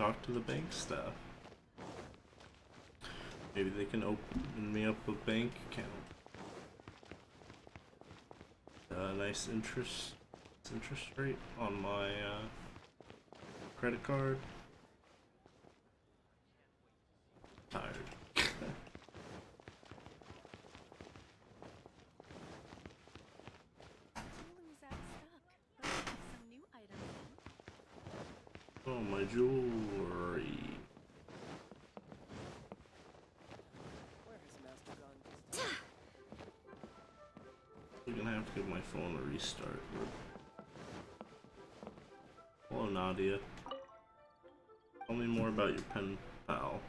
talk to the bank staff. Maybe they can open me up a bank account. Nice interest rate on my credit card. Tired. Oh, my jewelry. I'm gonna have to give my phone a restart. Hello, Nadia. Tell me more about your pen pal.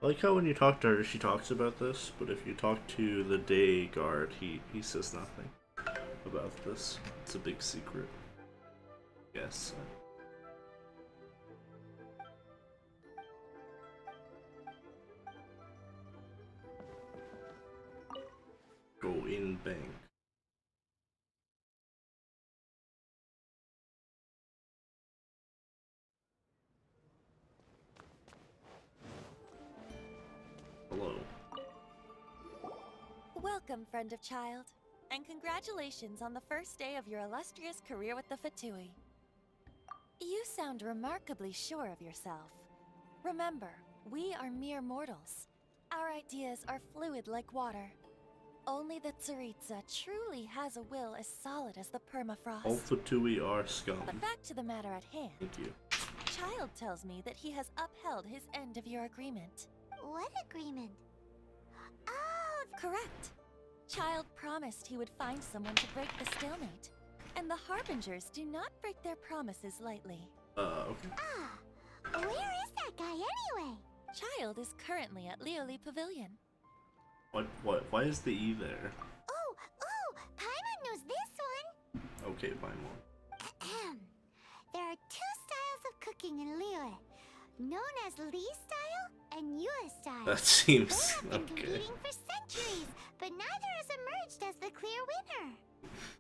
I like how when you talk to her, she talks about this, but if you talk to the day guard, he says nothing about this. It's a big secret. Yes. Go in bank. Hello. Welcome, friend of child, and congratulations on the first day of your illustrious career with the Fatui. You sound remarkably sure of yourself. Remember, we are mere mortals. Our ideas are fluid like water. Only the Tsaritsa truly has a will as solid as the permafrost. All Fatui are scum. But back to the matter at hand. Thank you. Child tells me that he has upheld his end of your agreement. What agreement? Oh, correct. Child promised he would find someone to break the stalemate. And the Harbingers do not break their promises lightly. Okay. where is that guy anyway? Child is currently at Lioli Pavilion. Why is the E there? Oh, Paimon knows this one. Okay, Paimon. There are two styles of cooking in Liyue, known as Li style and Yue style. That seems They have been okay. competing for centuries, but neither has emerged as the clear winner.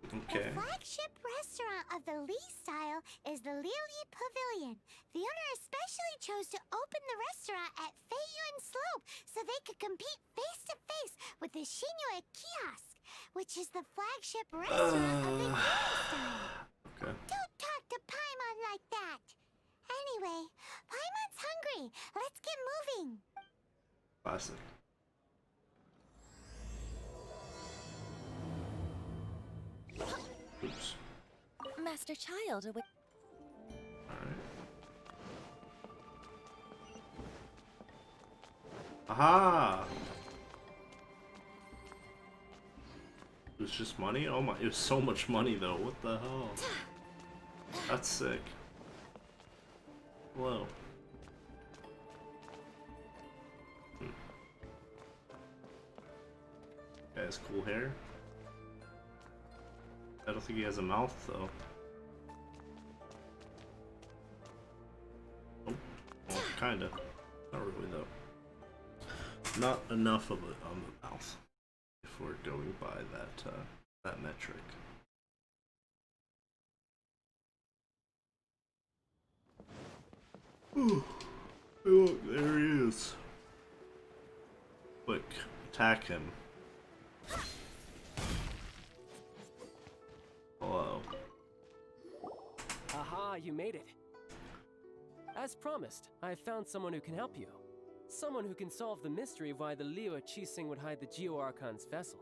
Okay. The flagship restaurant of the Li style is the Lioli Pavilion. The owner especially chose to open the restaurant at Feiyuan Slope so they could compete face to face with the Shinyue Kiosk, which is the flagship restaurant of the Yue style. Okay. Don't talk to Paimon like that. Anyway, Paimon's hungry. Let's get moving. Classic. Oops. Master Child, Alright. Aha! It was just money? Oh my, it was so much money though. What the hell? That's sick. Hello. Guy has cool hair. I don't think he has a mouth though. Oh, well, kinda. Not really though. Not enough of it on the mouth. If we're going by that metric. Ooh. Look, there he is. Quick, attack him. Hello. Aha, you made it. As promised, I found someone who can help you. Someone who can solve the mystery of why the Liyue Qixing would hide the Geo-Archon's vessel.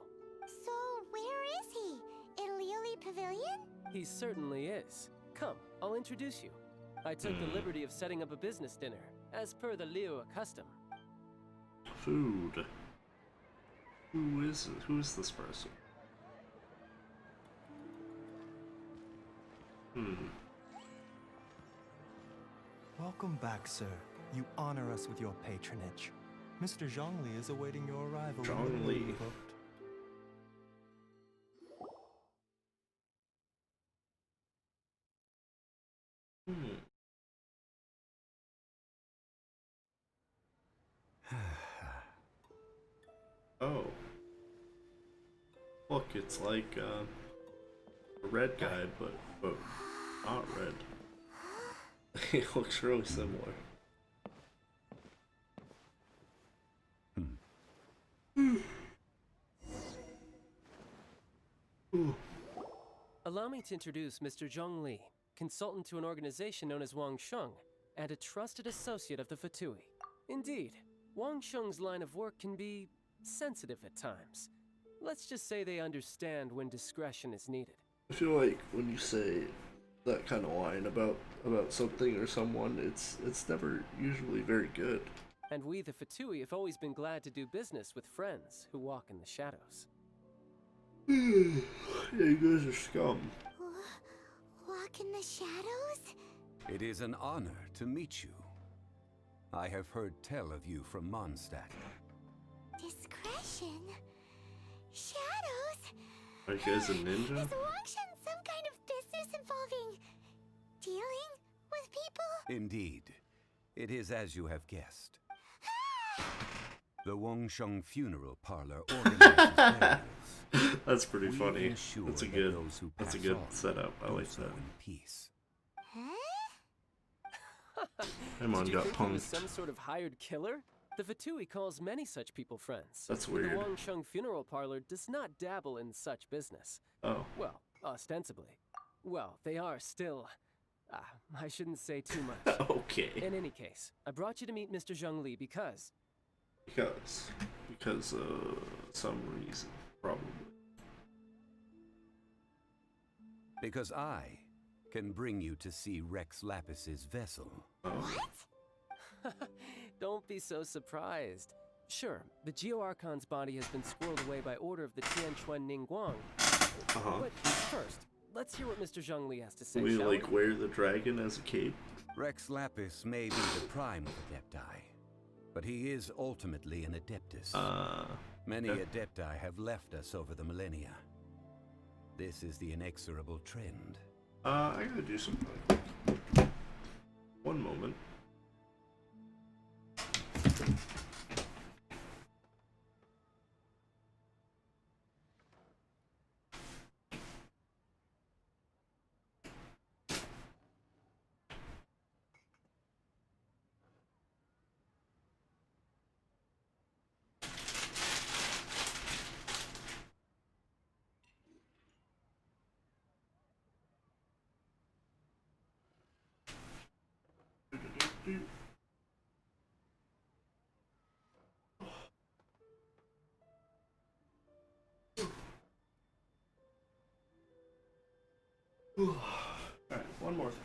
So, where is he? In Lioli Pavilion? He certainly is. Come, I'll introduce you. I took the liberty of setting up a business dinner, as per the Liyue custom. Food. Who is it? Who is this person? Welcome back, sir. You honor us with your patronage. Mr. Zhongli is awaiting your arrival. Zhongli. Oh. Look, it's like a red guy, but not red. He looks really similar. Allow me to introduce Mr. Zhongli, consultant to an organization known as Wang Sheng, and a trusted associate of the Fatui. Indeed, Wang Sheng's line of work can be sensitive at times. Let's just say they understand when discretion is needed. I feel like when you say that kind of line about something or someone, it's never usually very good. And we, the Fatui, have always been glad to do business with friends who walk in the shadows. Yeah, you guys are scum. Walk in the shadows? It is an honor to meet you. I have heard tell of you from Mondstadt. Discretion? Shadows? Are you guys a ninja? Is Wangshan some kind of business involving dealing with people? Indeed. It is as you have guessed. The Wangsheng Funeral Parlor organizes burials. That's pretty We funny. ensure That's a that good. those who That's a pass good on setup. I do like so that. in peace. Huh? Paimon Did you got think he was punked. some sort of hired killer? The Fatui calls many such people friends. That's but weird. The Wangsheng Funeral Parlor does not dabble in such business. Oh. Well, ostensibly. Well, they are still... I shouldn't say too much. Okay. In any case, I brought you to meet Mr. Zhongli because... Because some reason, probably. Because I can bring you to see Rex Lapis's vessel. Oh. What? Don't be so surprised. Sure, the Geo Archon's body has been squirreled away by order of the Tianquan Ningguang. But first, let's hear what Mr. Zhongli has to say, We shall like wear the dragon as a cape. Rex Lapis may be the prime of Adepti, but he is ultimately an Adeptus. Many yeah. Adepti have left us over the millennia. This is the inexorable trend. I gotta do something. One moment. Alright, one more thing.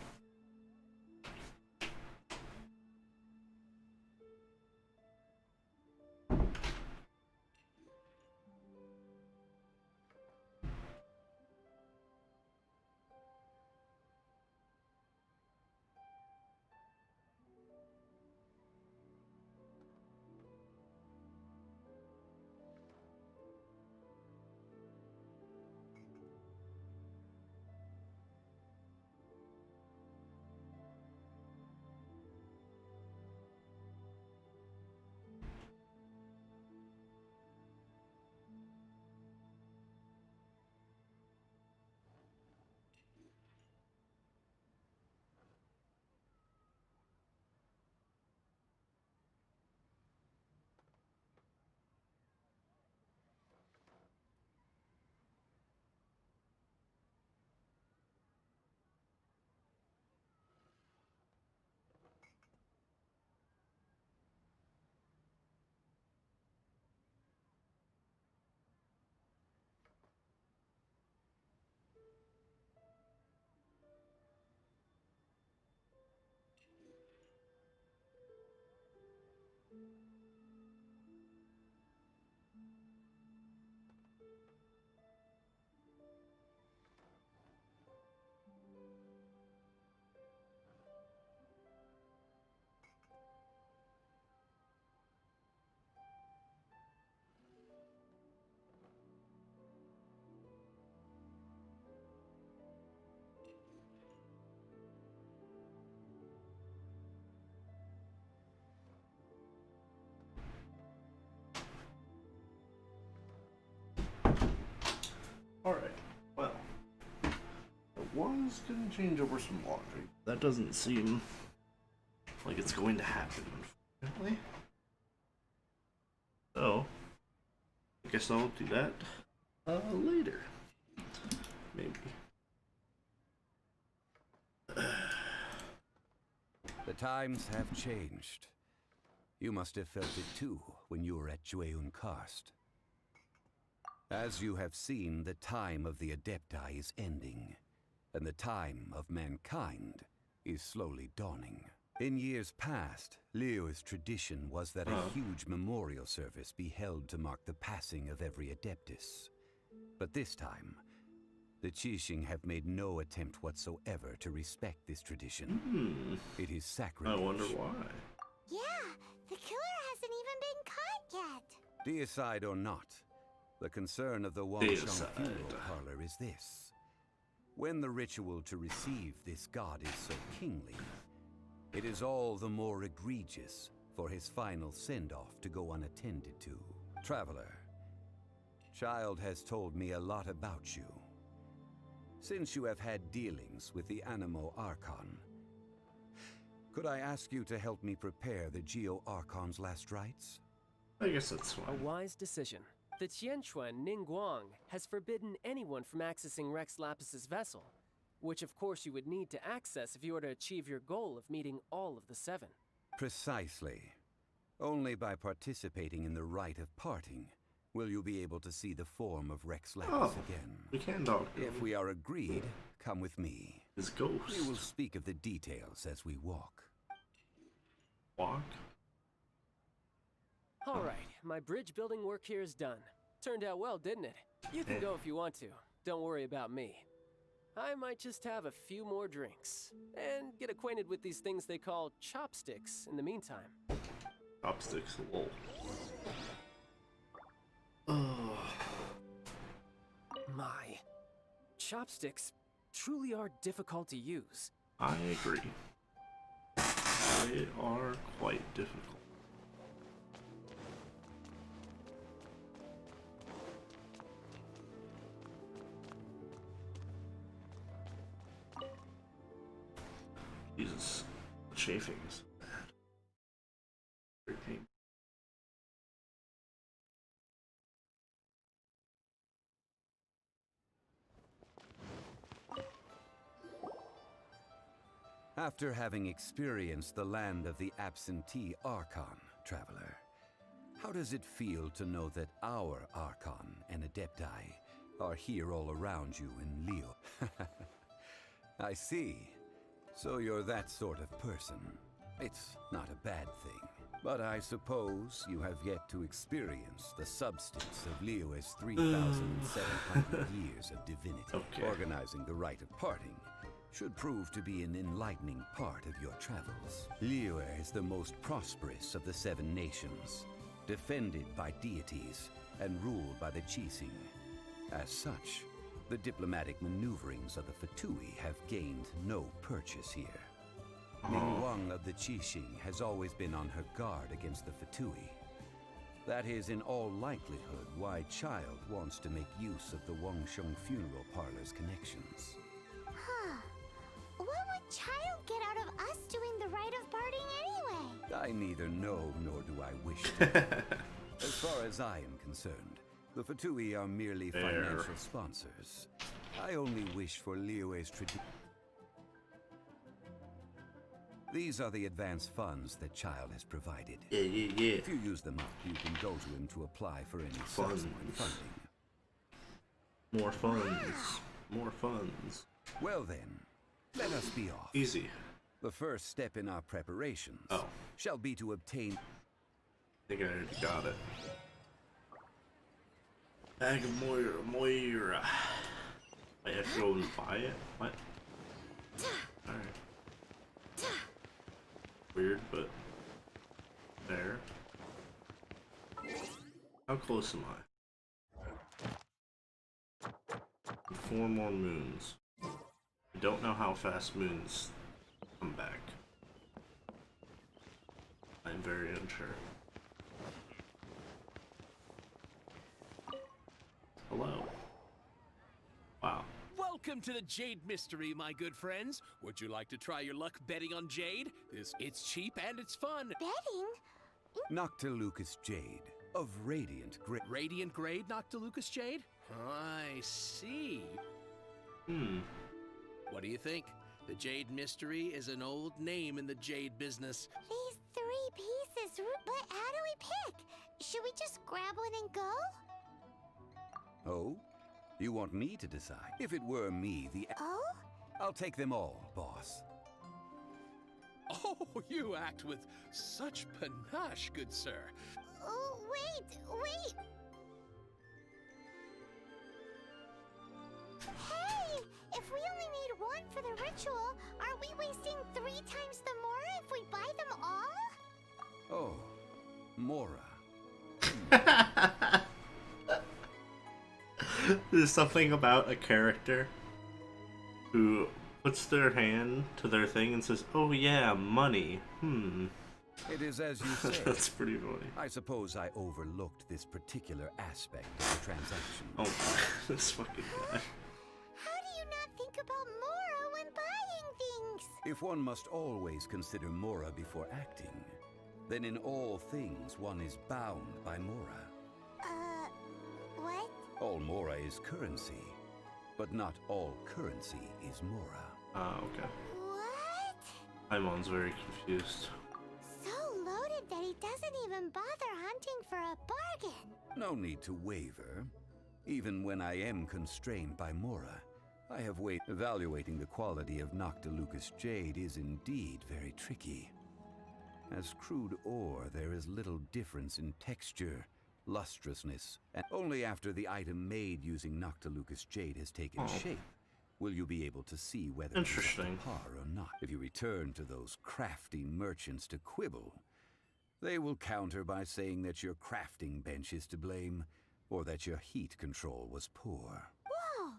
Wong's gonna change over some laundry. That doesn't seem like it's going to happen, unfortunately. So, I guess I'll do that later. Maybe. The times have changed. You must have felt it too when you were at Jueun Karst. As you have seen, the time of the Adepti is ending, and the time of mankind is slowly dawning. In years past, Leo's tradition was that a huge memorial service be held to mark the passing of every Adeptus. But this time, the Qixing have made no attempt whatsoever to respect this tradition. It is sacrilege. I wonder why. Yeah, the killer hasn't even been caught yet. Deicide or not, the concern of the Deicide. Wangsheng funeral parlor is this. When the ritual to receive this god is so kingly, it is all the more egregious for his final send-off to go unattended to. Traveler, Child has told me a lot about you. Since you have had dealings with the Animo Archon, could I ask you to help me prepare the Geo Archon's last rites? I guess that's A fine. wise decision. The Qianquan Ningguang has forbidden anyone from accessing Rex Lapis's vessel, which of course you would need to access if you were to achieve your goal of meeting all of the 7. Precisely. Only by participating in the rite of parting will you be able to see the form of Rex Lapis again. We can talk to If him. we are agreed, come with me. His ghost. We will speak of the details as we walk. Walk? All right, my bridge building work here is done. Turned out well, didn't it? You can go if you want to. Don't worry about me. I might just have a few more drinks and get acquainted with these things they call chopsticks in the meantime. Chopsticks, lol. My chopsticks truly are difficult to use. I agree. They are quite difficult. Jesus, the chafing is bad. Very painful. After having experienced the land of the absentee Archon, traveler, how does it feel to know that our Archon and Adepti are here all around you in Leo? I see. So you're that sort of person. It's not a bad thing. But I suppose you have yet to experience the substance of Leo's 3,700 years of divinity. Okay. Organizing the rite of parting should prove to be an enlightening part of your travels. Liyue is the most prosperous of the 7 nations, defended by deities and ruled by the Qixing. As such, the diplomatic maneuverings of the Fatui have gained no purchase here. Ningguang of the Qixing has always been on her guard against the Fatui. That is in all likelihood why Child wants to make use of the Wangsheng funeral parlor's connections. Huh. What would Child get out of us doing the rite of parting anyway? I neither know nor do I wish to. As far as I am concerned, the Fatui are merely financial sponsors. I only wish for Liyue's tradition. These are the advance funds that Child has provided. Yeah. If you use them up, you can go to him to apply for any subsequent funding. More funds. More funds. Well then, let us be off. Easy. The first step in our preparations shall be to obtain... I think I already got it. Bag of Moira. I have to go and buy it? What? Alright. Weird, but there. How close am I? 4 more moons. I don't know how fast moons come back. I'm very unsure. Hello. Wow. Welcome to the Jade Mystery, my good friends. Would you like to try your luck betting on Jade? It's cheap and it's fun. Betting? Noctilucous Jade of Radiant Grade. Radiant Grade Noctilucous Jade? I see. What do you think? The Jade Mystery is an old name in the Jade business. These 3 pieces, but how do we pick? Should we just grab one and go? Oh? You want me to decide? If it were me, Oh? I'll take them all, boss. Oh, you act with such panache, good sir. Oh, wait! Hey! If we only need 1 for the ritual, aren't we wasting 3 times the Mora if we buy them all? Oh, Mora. There's something about a character who puts their hand to their thing and says, "Oh yeah, money." It is as you say. That's pretty funny. I suppose I overlooked this particular aspect of the transaction. Oh, this fucking guy. How do you not think about Mora when buying things? If one must always consider Mora before acting, then in all things one is bound by Mora. What? All Mora is currency, but not all currency is Mora. Ah, okay. What? Paimon's very confused. So loaded that he doesn't even bother hunting for a bargain. No need to waver. Even when I am constrained by Mora, I have weighed. Evaluating the quality of Noctilucous Jade is indeed very tricky. As crude ore, there is little difference in texture, lustrousness, and only after the item made using Noctilucous Jade has taken shape will you be able to see whether it is up to par or not. If you return to those crafty merchants to quibble, they will counter by saying that your crafting bench is to blame, or that your heat control was poor. Whoa!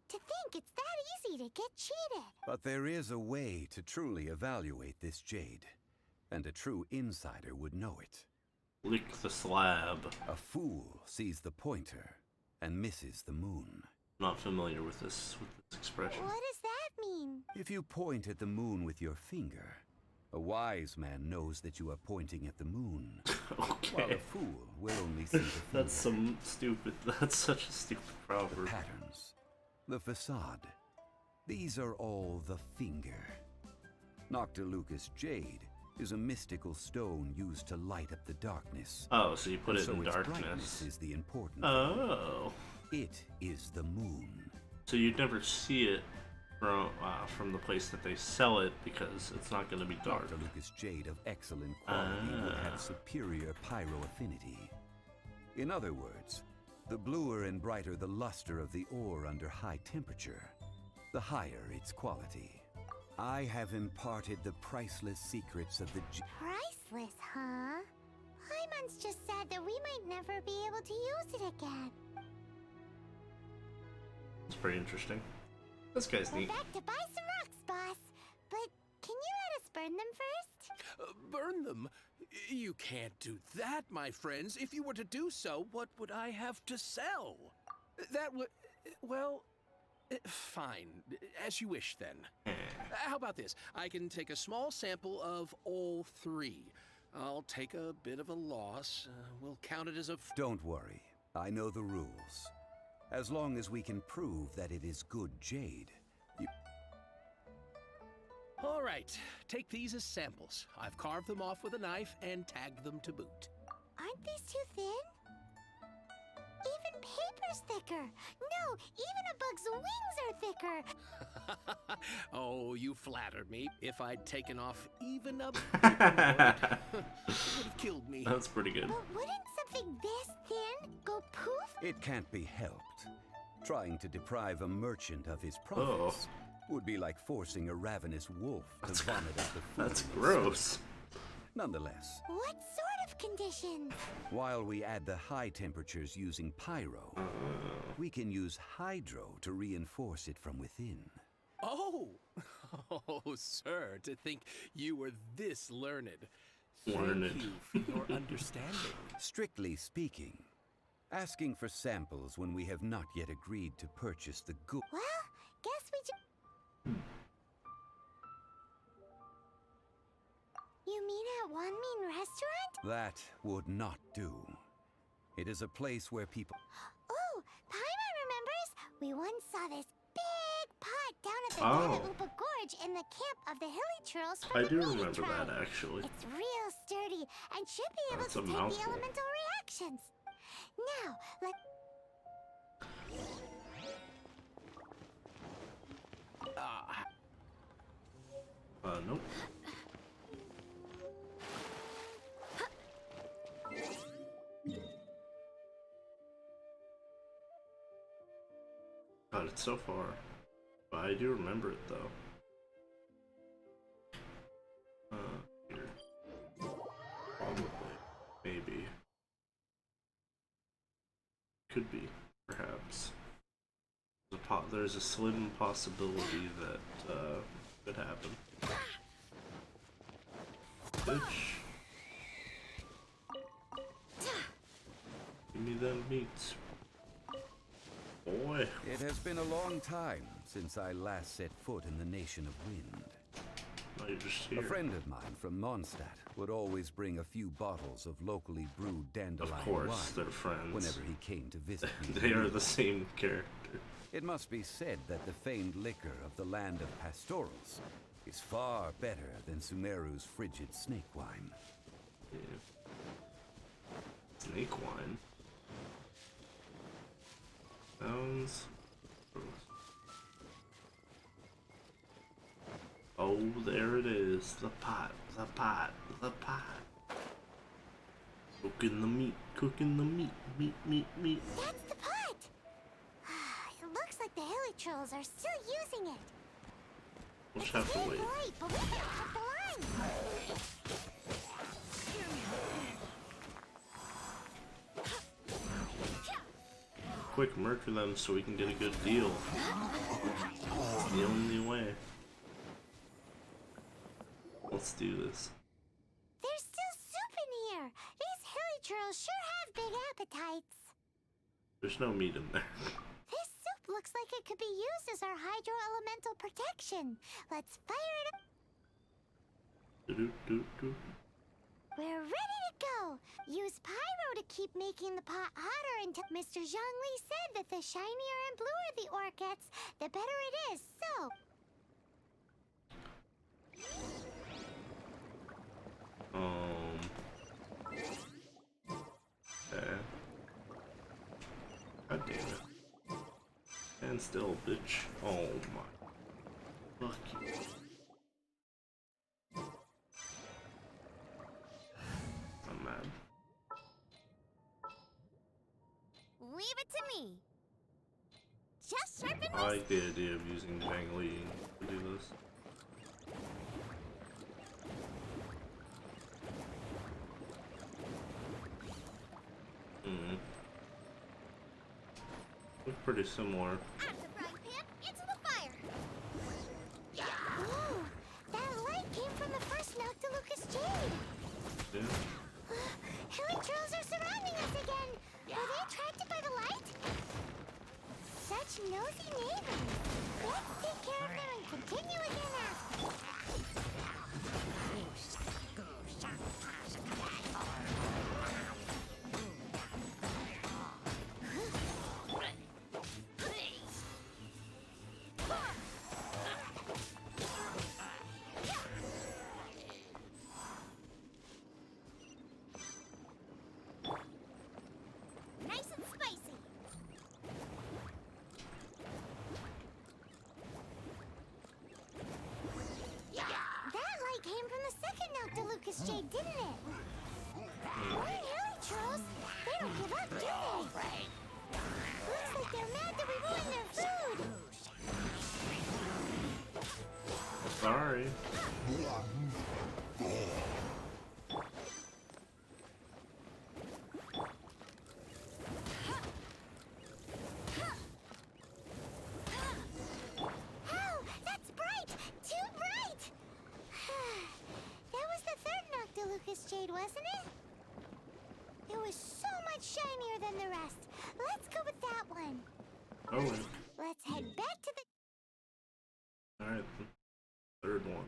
To think it's that easy to get cheated. But there is a way to truly evaluate this jade, and a true insider would know it. Lick the slab. A fool sees the pointer and misses the moon. Not familiar with this expression. What does that mean? If you point at the moon with your finger, a wise man knows that you are pointing at the moon. While Okay. a fool will only see the finger. That's such a stupid The proverb. patterns, the facade, these are all the finger. Noctilucous Jade is a mystical stone used to light up the darkness. Oh, so you put it So in its darkness. brightness is the important thing. Oh. It is the moon. So you'd never see it from the place that they sell it because it's not going to be dark. Noctilucous Jade of excellent quality would have superior pyro affinity. In other words, the bluer and brighter the luster of the ore under high temperature, the higher its quality. I have imparted the priceless secrets of the Priceless, huh? Hyman's just sad that we might never be able to use it again. It's pretty interesting. This guy's We're neat. back to buy some rocks, boss. But can you let us burn them first? Burn them? You can't do that, my friends. If you were to do so, what would I have to sell? That would... well... fine. As you wish, then. How about this? I can take a small sample of all 3. I'll take a bit of a loss. We'll count it as a... Don't worry, I know the rules. As long as we can prove that it is good jade. All right, take these as samples. I've carved them off with a knife and tagged them to boot. Aren't these too thin? Even paper's thicker. No, even a bug's wings are thicker. Oh, you flattered me. If I'd taken off even a bit more, it would have killed me. That's pretty good. But wouldn't something this thin go poof? It can't be helped. Trying to deprive a merchant of his profits would be like forcing a ravenous wolf to vomit up the food. That's gross. Nonetheless, What sort of conditions? while we add the high temperatures using pyro, we can use hydro to reinforce it from within. Oh! Oh, sir, to think you were this learned. Learned. Thank you for your understanding. Strictly speaking, asking for samples when we have not yet agreed to purchase the good. Well, guess mean at Wanmin Restaurant? That would not do. It is a place where people... Oh, Paimon remembers. We once saw this big pot down at the Upa Gorge in the camp of the Hilly Churls from I the do Meaty remember tribe. that, actually. It's real sturdy and should be able That's to a take mouthful. the elemental reactions. Now, let... Nope. God, it's so far. But I do remember it, though. Here. Probably. Maybe. Could be. Perhaps. There's a slim possibility that, could happen. Bitch. Give me them meats. Boy. It has been a long time since I last set foot in the Nation of Wind. No, you're just A here. friend of mine from Mondstadt would always bring a few bottles of locally brewed dandelion Of course, wine they're friends. whenever he came to visit me. They are the same character. It must be said that the famed liquor of the land of pastorals is far better than Sumeru's frigid snake wine. Yeah. Snake wine. Sounds gross. Oh, there it is. The pot. The pot. The pot. Cooking the meat. Cooking the meat. Meat, meat, meat. That's the pot! It looks like the Hilly Trolls are still using it. We'll just have to wait. Right, but we can't cut the line. Quick, murder them so we can get a good deal. It's the only way. Let's do this. There's still soup in here. These Hilly Trolls sure have big appetites. There's no meat in there. This soup looks like it could be used as our hydro-elemental protection. Let's fire it up. Do-do-do-do. We're ready to go. Use pyro to keep making the pot hotter until Mr. Zhongli said that the shinier and bluer the ore gets, the better it is. So, Okay. God damn it. And still, bitch. Oh my. Fuck you. I'm mad. leave it to me. Just sharpen I my like the idea of using Zhang Li to do this. Look pretty similar. Out of the frying pan, into the fire. Ooh, that light came from the first Noctilucous Jade. Yeah. Hilly Trolls are surrounding us again. Were they attracted by the light? Such nosy neighbors. Let's take care of them and continue again after. Nice and spicy. That light came from the second Noctilucous Jade, didn't it? Morning Hilly Trolls. They don't give up, do they? Looks like they're mad that we ruined their food. Sorry. Oh, that's bright! Too bright! That was the third Noctilucous Jade, wasn't it? It was so much shinier than the rest. Let's go with that one. Oh, Let's head back to the... alright. Third one.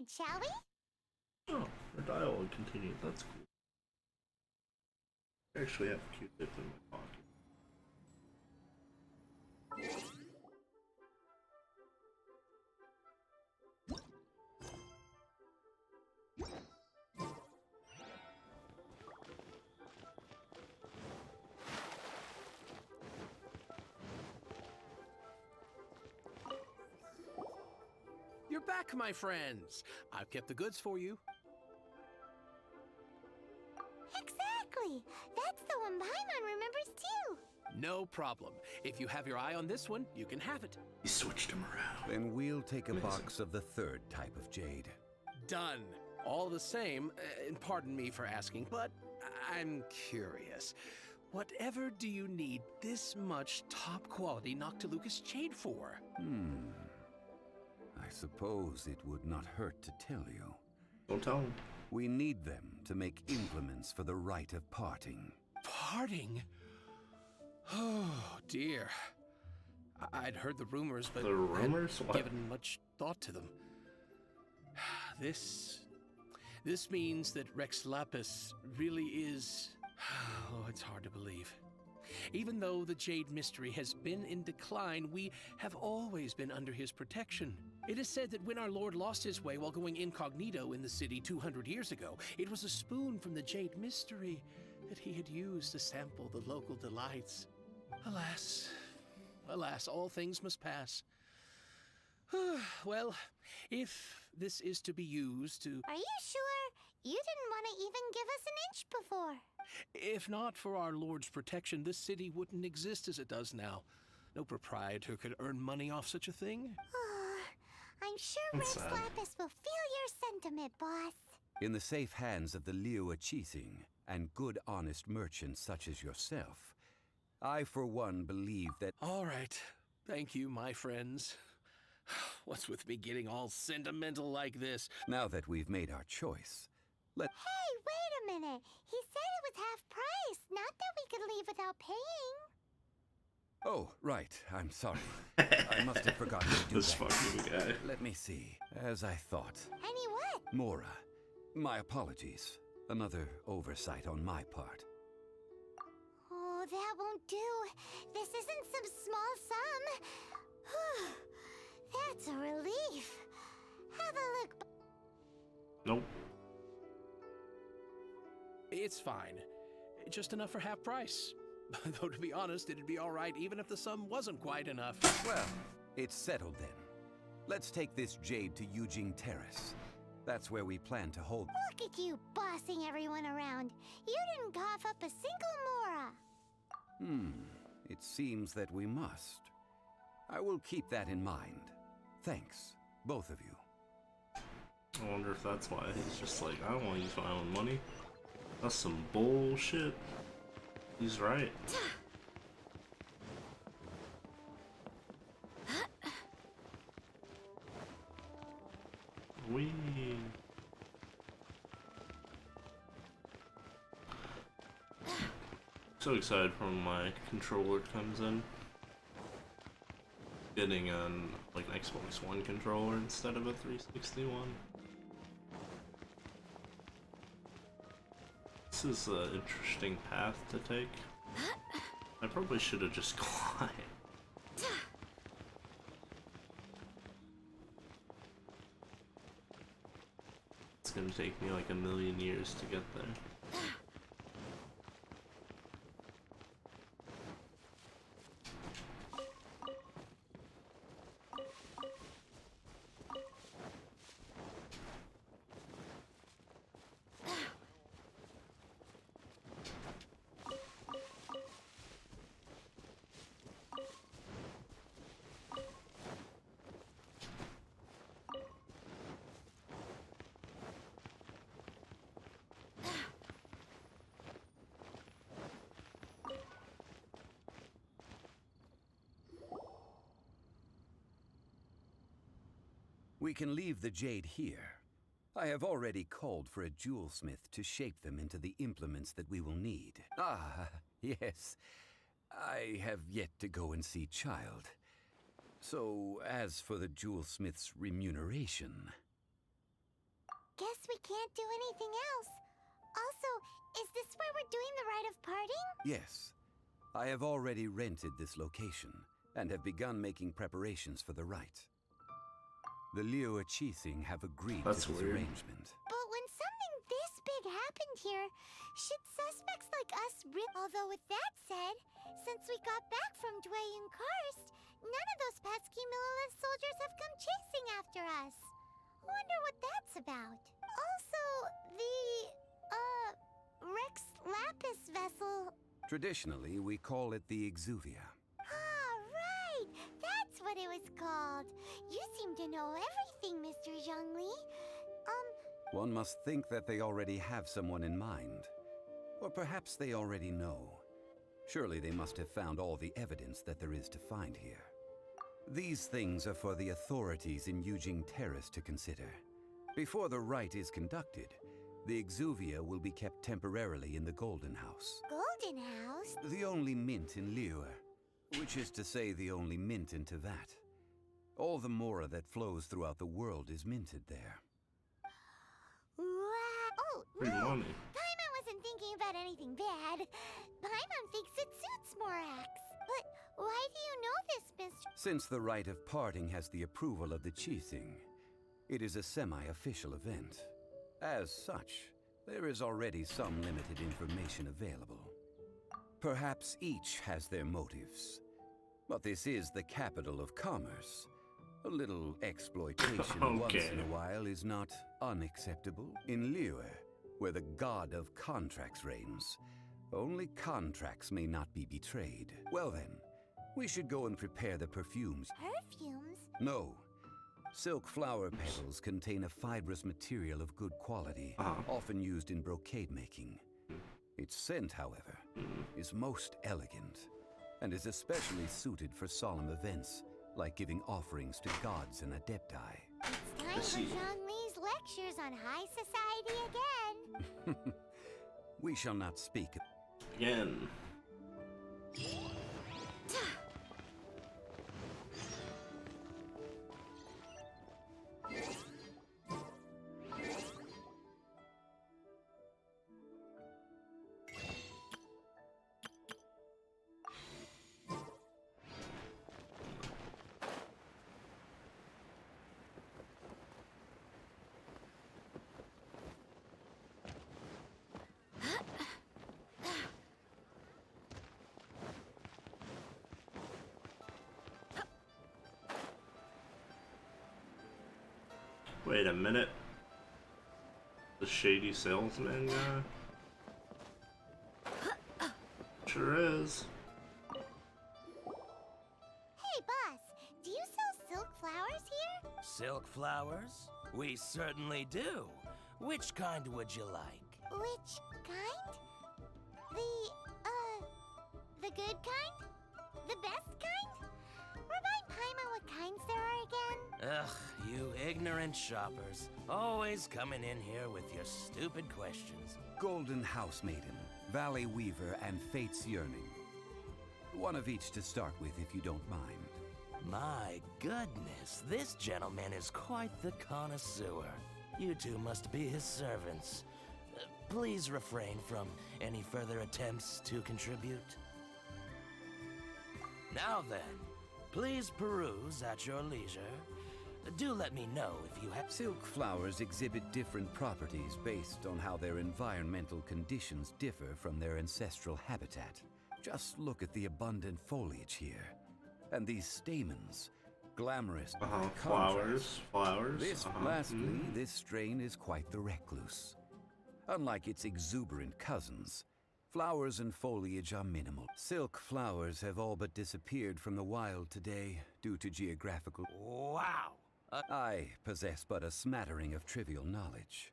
jade, shall we? Oh, our dialogue continued. That's cool. I actually have a Q-tip in my pocket. You're back, my friends. I've kept the goods for you. Exactly! That's the one Paimon remembers too! No problem. If you have your eye on this one, you can have it. He switched him around. Then we'll take a box of the third type of jade. Done. All the same, and pardon me for asking, but I'm curious. Whatever do you need this much top-quality Noctilucous jade for? I suppose it would not hurt to tell you. Don't tell him. We need them to make implements for the rite of parting. Parting? Oh, dear. I'd heard the rumors, but The rumors? hadn't What? given much thought to them. This means that Rex Lapis really is... Oh, it's hard to believe. Even though the Jade Mystery has been in decline, we have always been under his protection. It is said that when our Lord lost his way while going incognito in the city 200 years ago, it was a spoon from the Jade Mystery that he had used to sample the local delights. Alas, alas, all things must pass. Well, if this is to be used to... Are you sure? You didn't want to even give us an inch before. If not for our Lord's protection, this city wouldn't exist as it does now. No proprietor could earn money off such a thing. I'm sure That's Rex sad. Lapis will feel your sentiment, boss. In the safe hands of the Liu Achising and good honest merchants such as yourself, I for one believe that... All right. Thank you, my friends. What's with me getting all sentimental like this? Now that we've made our choice, Hey, wait a minute. He said it was half price, not that we could leave without paying. Oh, right. I'm sorry. I must have forgotten to do This that. fucking guy. Let me see. As I thought. Any what? Mora, my apologies. Another oversight on my part. Oh, that won't do. This isn't some small sum. That's a relief. Have a look. Nope. It's fine. Just enough for half price. Though, to be honest, it'd be all right even if the sum wasn't quite enough. Well, it's settled then. Let's take this jade to Yujing Terrace. That's where we plan to hold... Look at you bossing everyone around. You didn't cough up a single Mora. It seems that we must. I will keep that in mind. Thanks, both of you. I wonder if that's why he's just like, I don't want to use my own money. That's some bullshit. He's right. Wee. So excited when my controller comes in. Getting an like an Xbox One controller instead of a 361. This is an interesting path to take. I probably should have just climbed. It's gonna take me like a million years to get there. We can leave the jade here. I have already called for a jewelsmith to shape them into the implements that we will need. Ah, yes. I have yet to go and see Child. So, as for the jewelsmith's remuneration... guess we can't do anything else. Also, is this where we're doing the rite of parting? Yes. I have already rented this location and have begun making preparations for the rite. The Liu Qixing have agreed That's to this weird. arrangement. But when something this big happened here, should suspects like us Although with that said, since we got back from Dwayun Karst, none of those pesky Millilith soldiers have come chasing after us. Wonder what that's about. Also, the, Rex Lapis vessel. Traditionally, we call it the Exuvia. Ah, right! That's what it was called. You seem to know everything, Mr. Zhongli. One must think that they already have someone in mind. Or perhaps they already know. Surely they must have found all the evidence that there is to find here. These things are for the authorities in Yujing Terrace to consider. Before the rite is conducted, the Exuvia will be kept temporarily in the Golden House. Golden House? The only mint in Liu, which is to say the only mint in Tevat. All the mora that flows throughout the world is minted there. Wow. Oh, Free no! money. Paimon wasn't thinking about anything bad. Paimon thinks it suits Morax. But why do you know this, Mr. Since the rite of parting has the approval of the Qixing, it is a semi-official event. As such, there is already some limited information available. Perhaps each has their motives. But this is the capital of commerce. A little exploitation once in a while is not unacceptable. In Liu, where the god of contracts reigns, only contracts may not be betrayed. Well then, we should go and prepare the perfumes. Perfumes? No. Silk flower petals contain a fibrous material of good quality, often used in brocade making. Its scent, however, is most elegant, and is especially suited for solemn events, like giving offerings to gods and adepti. It's time for Zhongli's lectures on high society again. We shall not speak. Again. Wait a minute. The shady salesman guy? Sure is. Hey, boss, do you sell silk flowers here? Silk flowers? We certainly do. Which kind would you like? Which kind? The good kind? The best kind? Remind Paimon what kinds there are again? Ugh, you ignorant shoppers. Always coming in here with your stupid questions. Golden House Maiden, Valley Weaver, and Fate's Yearning. One of each to start with, if you don't mind. My goodness, this gentleman is quite the connoisseur. You two must be his servants. Please refrain from any further attempts to contribute. Now then, please peruse at your leisure. Do let me know if you have... Silk flowers exhibit different properties based on how their environmental conditions differ from their ancestral habitat. Just look at the abundant foliage here. And these stamens, glamorous by contrast. Flowers. Lastly, this strain is quite the recluse. Unlike its exuberant cousins, flowers and foliage are minimal. Silk flowers have all but disappeared from the wild today due to geographical... Wow! I possess but a smattering of trivial knowledge.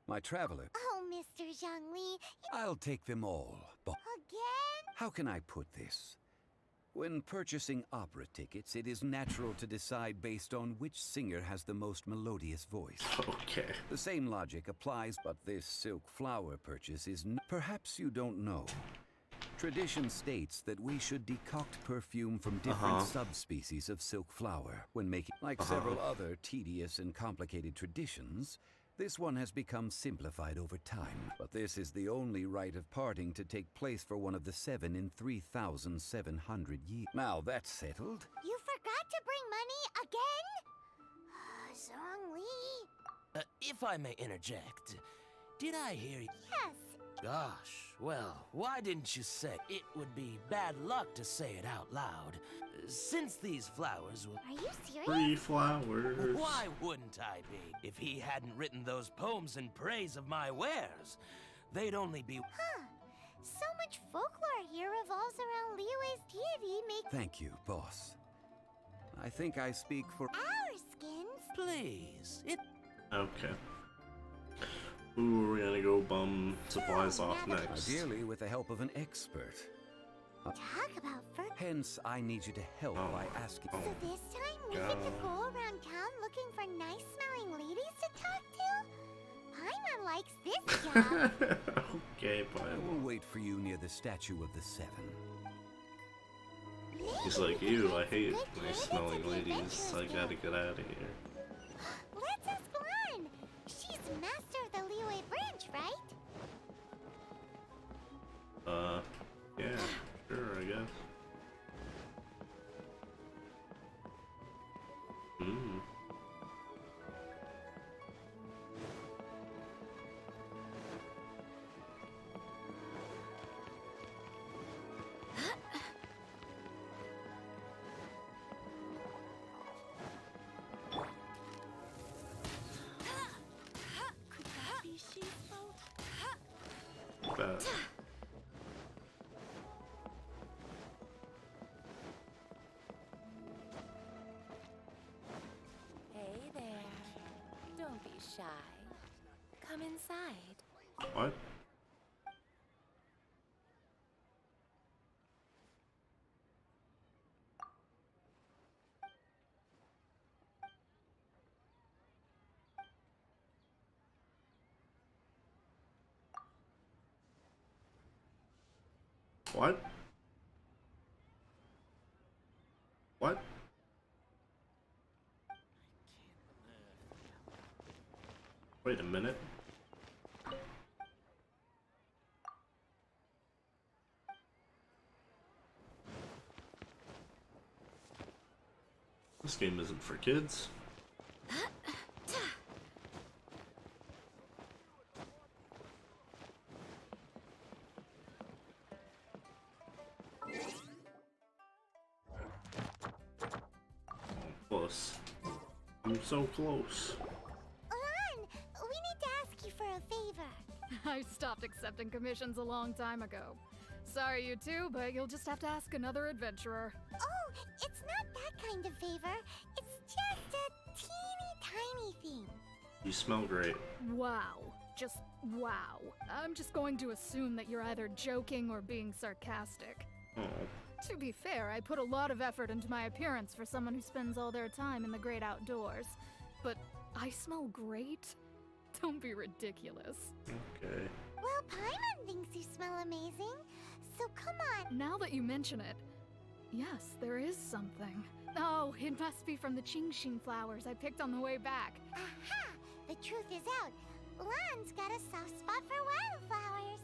My traveler... Oh, Mr. Zhongli, I'll take them all, but... again? How can I put this? When purchasing opera tickets, it is natural to decide based on which singer has the most melodious voice. Okay. The same logic applies, but this silk flower purchase is perhaps you don't know. Tradition states that we should decoct perfume from different subspecies of silk flower when making... Like several other tedious and complicated traditions, This one has become simplified over time, but this is the only rite of parting to take place for one of the 7 in 3,700 years. Now that's settled. You forgot to bring money again? Zhongli. If I may interject, did I hear you? Yes. Gosh, well, why didn't you say it would be bad luck to say it out loud? Since these flowers will... Are you serious? Free flowers. Why wouldn't I be? If he hadn't written those poems in praise of my wares, they'd only be... Huh. So much folklore here revolves around Liyue's deity Thank you, boss. I think I speak for... our skins. Please, it... Okay. Ooh, we're gonna go bum supplies off next. Ideally with the help of an expert. Talk about fur. Hence, I need you to help by asking... So this time we get to go around town looking for nice-smelling ladies to talk to? Paimon likes this job. Okay, I will Paimon. wait for you near the statue of the 7. He's like, ew, I hate nice smelling ladies. I gotta get out of here. Let's ask Lan. She's master of the Liyue branch, right? Yeah, sure, I guess. Hmm. Could that be she's fault? Bet. Hey there. Don't be shy. Come inside. What? What? What? Wait a minute. This game isn't for kids. Close. I'm so close. Lan, we need to ask you for a favor. I stopped accepting commissions a long time ago. Sorry, you two, but you'll just have to ask another adventurer. Oh, it's not that kind of favor. It's just a teeny tiny thing. You smell great. Wow. Just wow. I'm just going to assume that you're either joking or being sarcastic. Oh. To be fair, I put a lot of effort into my appearance for someone who spends all their time in the great outdoors. But I smell great? Don't be ridiculous. Okay. Well, Paimon thinks you smell amazing. So come on. Now that you mention it, yes, there is something. Oh, it must be from the Genshin flowers I picked on the way back. Aha! The truth is out. Lan's got a soft spot for wildflowers.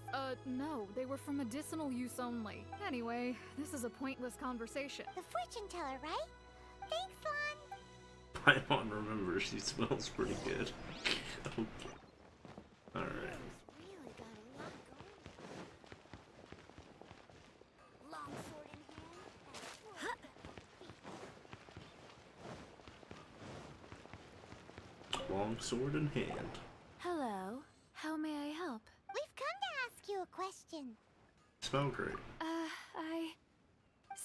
No, they were for medicinal use only. Anyway, this is a pointless conversation. The fortune teller, right? Thanks, Lan. Paimon remembers she smells pretty good. Okay. Alright. Really got a lot going. Long sword in hand. Long sword in hand. Hello. How may I help? We've come to ask you a question. Smell great.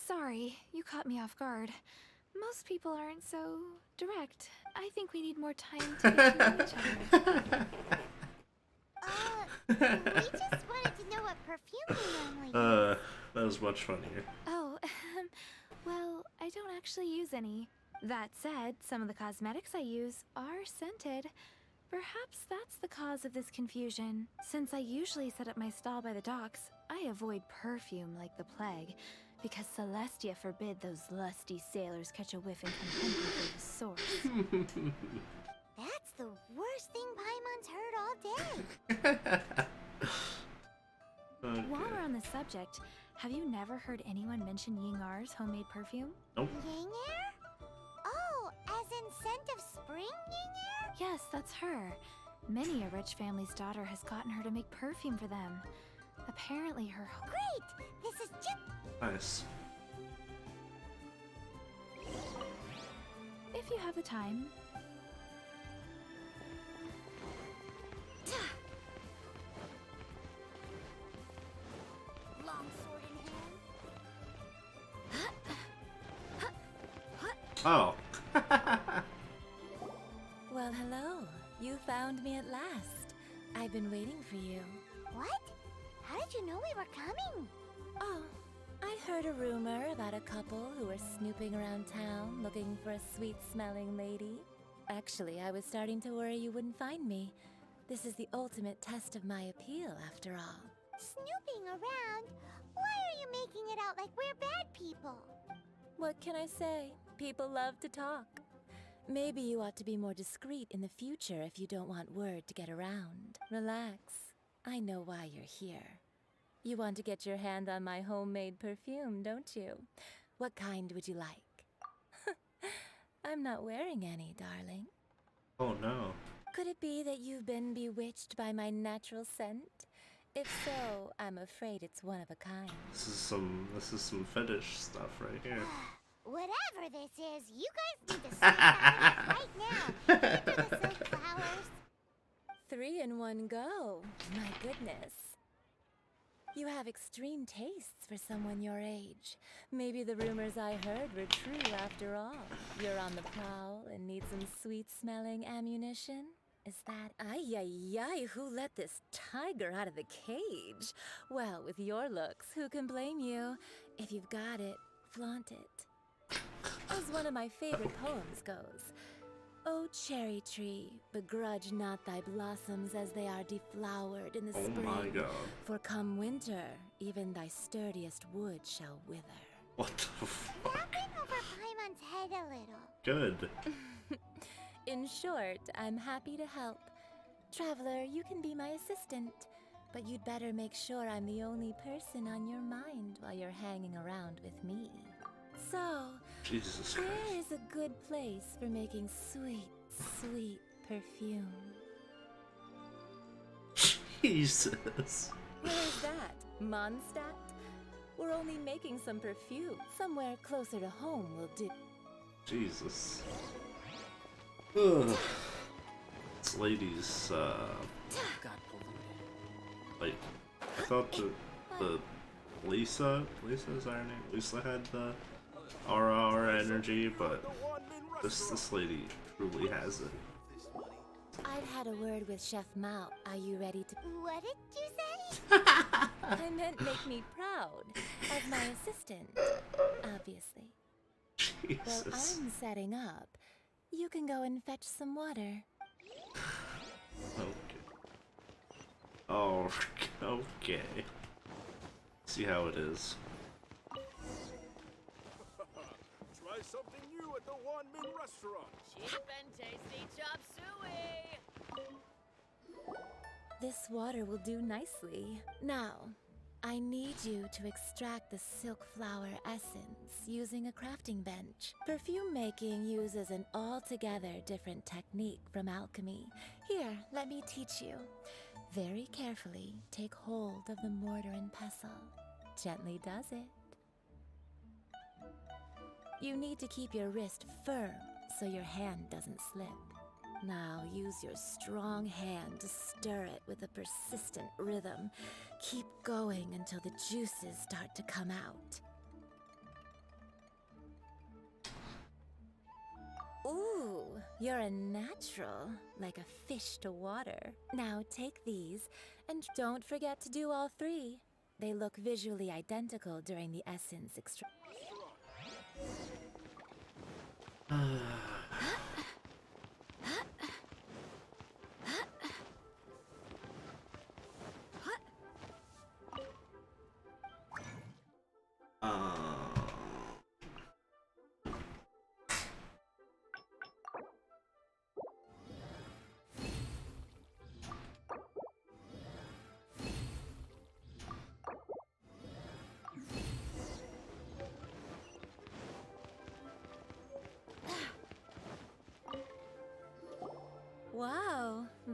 Sorry, you caught me off guard. Most people aren't so direct. I think we need more time to get to know each other. We just wanted to know what perfume you normally use. That was much funnier. Oh, well, I don't actually use any. That said, some of the cosmetics I use are scented. Perhaps that's the cause of this confusion. Since I usually set up my stall by the docks, I avoid perfume like the plague, because Celestia forbid those lusty sailors catch a whiff and come hungry for the source. That's the worst thing Paimon's Okay. While we're on the subject, have you never heard anyone mention Yingar's homemade perfume? Nope. Yinger? Oh, as in scent of spring, Yinger? Yes, that's her. Many a rich family's daughter has gotten her to make perfume for them. Apparently her... Great! This is just... Nice. If you have the time. Long sword in hand. Oh. Well, hello. You found me at last. I've been waiting for you. What? How did you know we were coming? Oh, I heard a rumor about a couple who were snooping around town looking for a sweet-smelling lady. Actually, I was starting to worry you wouldn't find me. This is the ultimate test of my appeal, after all. Snooping around? Why are you making it out like we're bad people? What can I say? People love to talk. Maybe you ought to be more discreet in the future if you don't want word to get around. Relax. I know why you're here. You want to get your hand on my homemade perfume, don't you? What kind would you like? I'm not wearing any, darling. Oh no. Could it be that you've been bewitched by my natural scent? If so, I'm afraid it's one of a kind. This is some fetish stuff right here. Whatever this is, you guys need to sneak out of this right now. After the silk flowers. 3 in one go. My goodness. You have extreme tastes for someone your age. Maybe the rumors I heard were true after all. You're on the prowl and need some sweet-smelling ammunition? Is that... Ay, who let this tiger out of the cage? Well, with your looks, who can blame you? If you've got it, flaunt it. As one of my favorite poems goes, "O cherry tree, begrudge not thy blossoms as they are deflowered in the Oh spring. my god. For come winter, even thy sturdiest wood shall wither." What the fuck? Tapping over Paimon's head a little. Good. In short, I'm happy to help. Traveler, you can be my assistant, but you'd better make sure I'm the only person on your mind while you're hanging around with me. So, Jesus where Christ. is a good place for making sweet, sweet perfume? Jesus. Where is that? Mondstadt? We're only making some perfume. Somewhere closer to home will do. Jesus. Ugh. This lady's, Got polluted. like, I thought the Lisa is our name? Lisa had the aura energy, but this lady truly has it. I've had a word with Chef Mao. Are you ready to... What did you say? I meant make me proud. As my assistant, obviously. Well, Jesus. I'm setting up. You can go and fetch some water. Okay. Oh, okay. See how it is. Try something new at the Wanmin restaurant. Cheap and tasty chop suey. This water will do nicely. Now, I need you to extract the silk flower essence using a crafting bench. Perfume making uses an altogether different technique from alchemy. Here, let me teach you. Very carefully, take hold of the mortar and pestle. Gently does it. You need to keep your wrist firm so your hand doesn't slip. Now use your strong hand to stir it with a persistent rhythm. Keep going until the juices start to come out. Ooh, you're a natural, like a fish to water. Now take these, and don't forget to do all 3. They look visually identical during the essence extraction.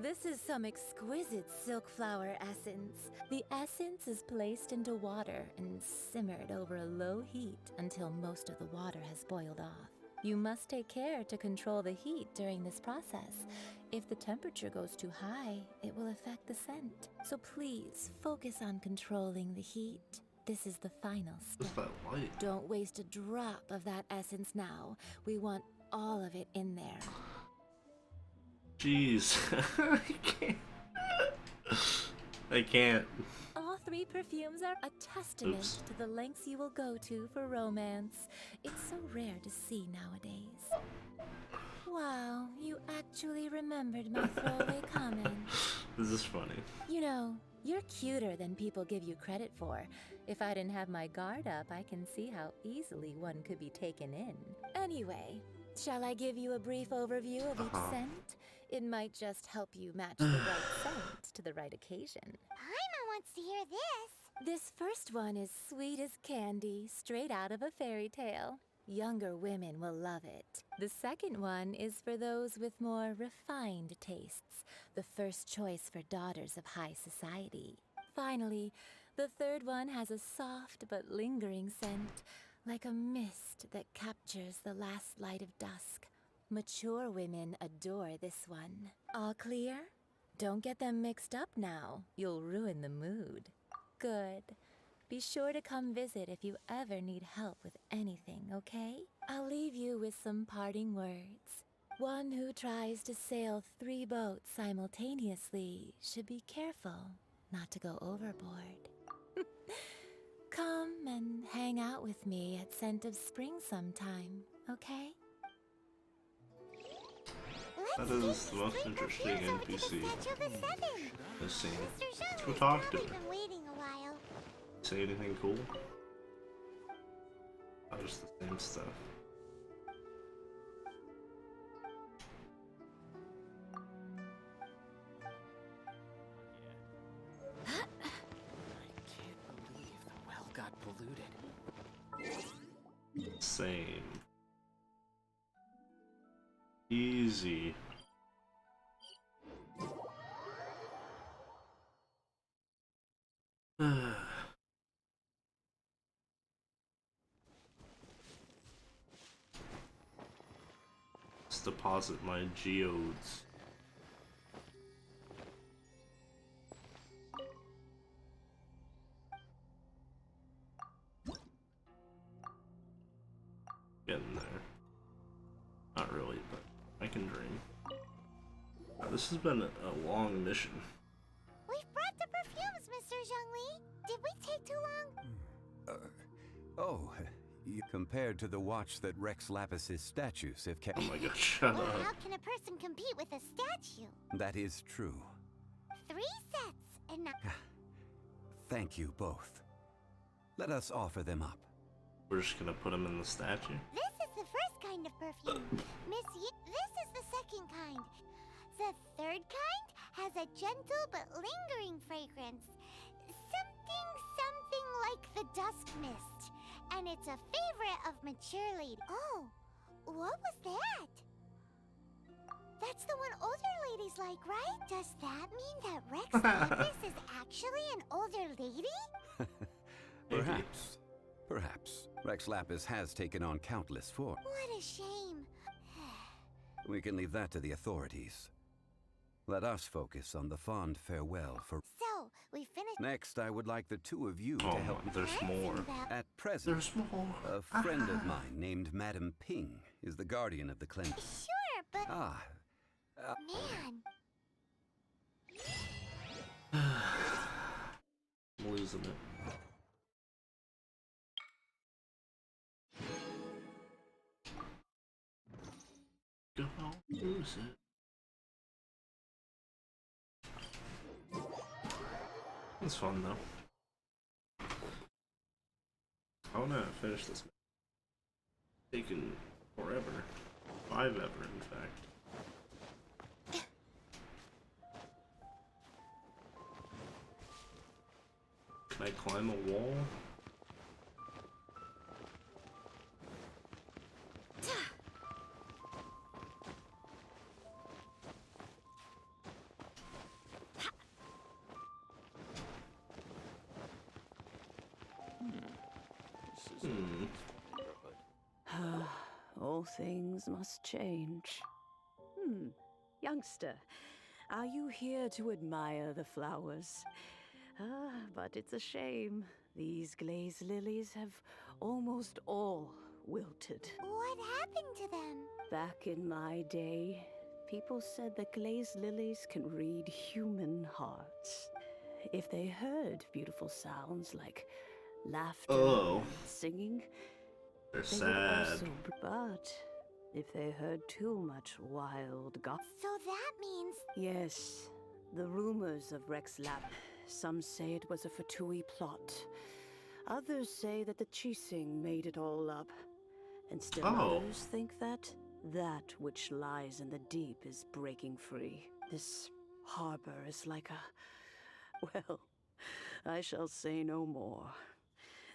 This is some exquisite silk flower essence. The essence is placed into water and simmered over a low heat until most of the water has boiled off. You must take care to control the heat during this process. If the temperature goes too high, it will affect the scent. So please focus on controlling the heat. This is the final What's step. that light? Don't waste a drop of that essence now. We want all of it in there. Jeez. I can't. I can't. All three perfumes are a testament Oops. to the lengths you will go to for romance. It's so rare to see nowadays. Wow, you actually remembered my throwaway comment. This is funny. You know, you're cuter than people give you credit for. If I didn't have my guard up, I can see how easily one could be taken in. Anyway, shall I give you a brief overview of each scent? It might just help you match the right scent to the right occasion. Paimon wants to hear this. This first one is sweet as candy, straight out of a fairy tale. Younger women will love it. The second one is for those with more refined tastes, the first choice for daughters of high society. Finally, the third one has a soft but lingering scent, like a mist that captures the last light of dusk. Mature women adore this one. All clear? Don't get them mixed up now. You'll ruin the mood. Good. Be sure to come visit if you ever need help with anything, okay? I'll leave you with some parting words. One who tries to sail 3 boats simultaneously should be careful not to go overboard. Come and hang out with me at Scent of Spring sometime, okay? That is the most interesting NPC I've seen. Let's go talk to her. Been waiting a while. Say anything cool? Not just the same stuff. I can't believe the well got polluted. Same. Easy. Let's deposit my geodes. Getting there. Not really, but I can dream. This has been a long mission. We've brought the perfumes, Mr. Zhongli. Did we take too long? Compared to the watch that Rex Lapis's statues have kept. Oh my god, shut Well, up. how can a person compete with a statue? That is true. 3 sets and not. Thank you both. Let us offer them up. We're just gonna put them in the statue. This is the first kind of perfume. Miss this is the second kind. The third kind has a gentle but lingering fragrance. Something like the dusk mist. And it's a favorite of mature ladies. Oh, what was that? That's the one older ladies like, right? Does that mean that Rex Lapis is actually an older lady? Perhaps. Perhaps. Rex Lapis has taken on countless forms. What a shame. We can leave that to the authorities. Let us focus on the fond farewell for... So, we finished... Next, I would like the two of you Oh, to help me. there's more. At present, There's more. a friend of mine named Madame Ping is the guardian of the cleanse. Sure, but... Man. I'm losing it. Don't lose it. It's fun though. I wanna finish this. Taking forever. 5 ever, in fact. Can I climb a wall? Hmm. All things must change. Youngster, are you here to admire the flowers? But it's a shame. These glazed lilies have almost all wilted. What happened to them? Back in my day, people said that glazed lilies can read human hearts. If they heard beautiful sounds like laughter Oh. and singing, They're they would sad. also. But if they heard too much wild gossip. So that means Yes, the rumors of Rex Lab. Some say it was a Fatui plot. Others say that the Chising made it all up. And still others think that which lies in the deep is breaking free. This harbor is like a... Well, I shall say no more.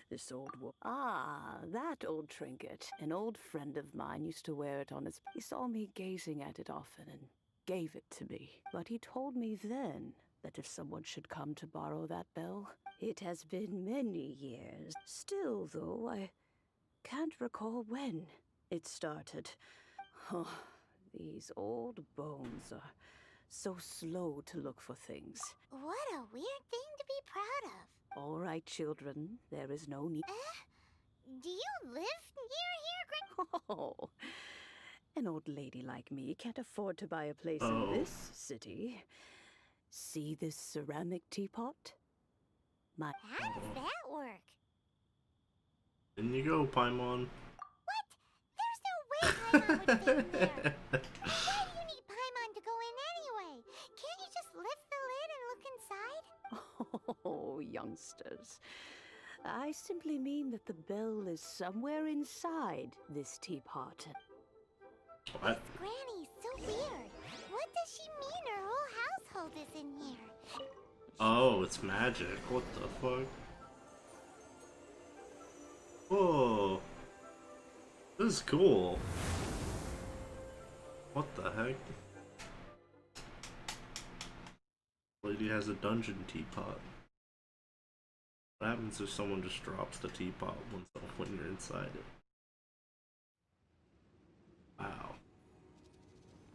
This old that old trinket. An old friend of mine used to wear it on his... He saw me gazing at it often and gave it to me. But he told me then that if someone should come to borrow that bell... It has been many years. Still, though, I can't recall when it started. Oh, these old bones are so slow to look for things. what a weird thing to be proud of. All right, children, there is no need... Do you live near here, Oh, an old lady like me can't afford to buy a place in this city. See this ceramic teapot? How does that work? In you go, Paimon. What? There's no way Paimon would fit in there. Why do you need Paimon to go in anyway? Can't you just lift the lid and look inside? Oh, youngsters. I simply mean that the bell is somewhere inside this teapot. What? Granny's so weird. What does she mean her whole household is in here? Oh, it's magic. What the fuck? Whoa. This is cool. What the heck? Lady has a dungeon teapot. What happens if someone just drops the teapot when you're inside it? Wow.